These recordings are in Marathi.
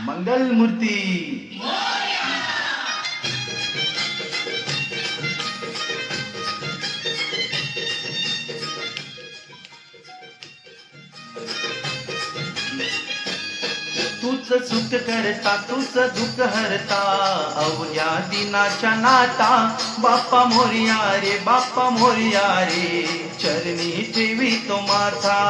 मंगल मूर्ती. तूच सुख करता तूच दुःख हरता अवघ्या दिनाच्या नाता बाप्पा मोरया रे बाप्पा मोरया रे चरणी ठेवी तो माथा.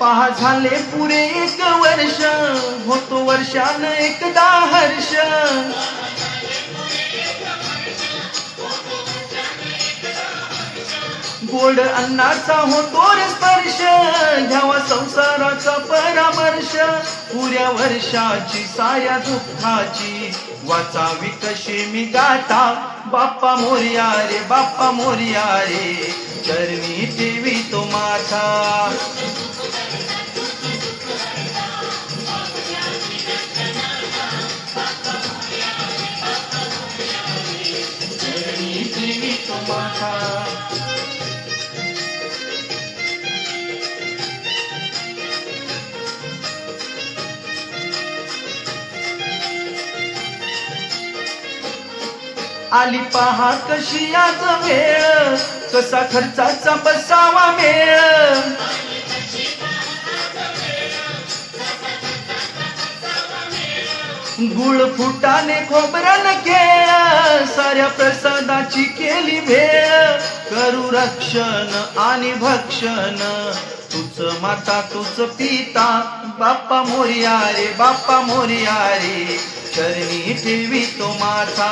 पहा झाले पुरे 1 वर्ष होतो वर्षान एकदा हर्ष. गोड अन्नाचा होतो रे स्पर्श घ्यावा संसाराचा परामर्श. पुऱ्या वर्षाची साऱ्या दुःखाची वाचावी कशी मी गाथा बाप्पा मोरया रे बाप्पा मोरया रे चरणी ठेवी तो माथा. आली पहा कशी आज वेळ कसा खर्चाचा बसावा मेळ. गुळ फुटाने खोबरन खेळ साऱ्या प्रसादाची केली भेळ. करू रक्षण आणि भक्षण तूच माता तूच पिता बाप्पा मोरया रे बाप्पा मोरया रे चरणी ठेवी तो माथा.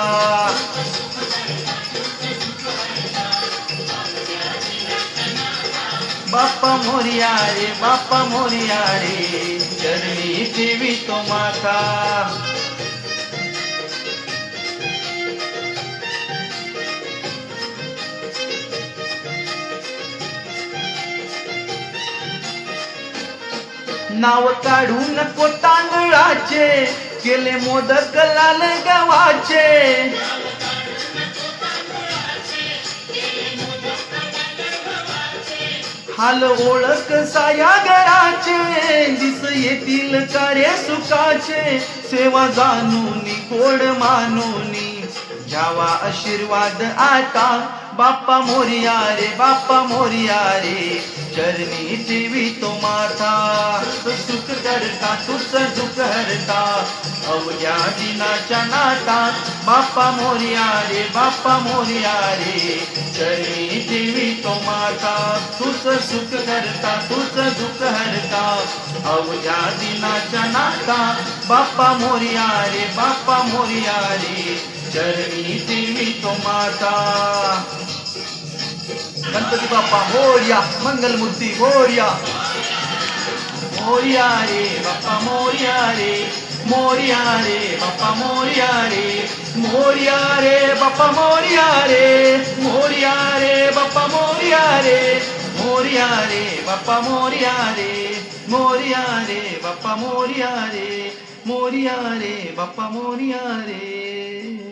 बाप्पा मोरया रे बाप्पा मोरया रे चरणी ठेवी तो माथा. नाव काढू नको तांदळाचे केले मोदक लाल गव्हाचे. हाल ओळख साया घराचे दिस येतील कार्य सुखाचे. सेवा जाणून गोड मानून घ्यावा आशीर्वाद आता बाप्पा मोरया रे बाप्पा मोरया रे चरणी ठेवी तो माथा. सुख करता तूच दुःख हरता अवघ्या दिनाच्या नाता बाप्पा मोरया रे बाप्पा मोरया रे चरणी ठेवी तो माथा. तूच सुख करता तूच दुःख हरता अवघ्या दिनाच्या नाता बाप्पा मोरया रे बाप्पा मोरया रे चरणी ठेवी तो माथा. गणपती बाप्पा मोरया मंगल मूर्ती मोरया. मोरया रे बाप्पा मोरया रे मोरया रे बाप्पा मोरया रे मोरया रे बाप्पा मोरया रे मोरया रे बाप्पा मोरया रे मोरया रे बाप्पा मोरया रे मोरया रे बाप्पा मोरया रे मोरया रे बाप्पा मोरया रे.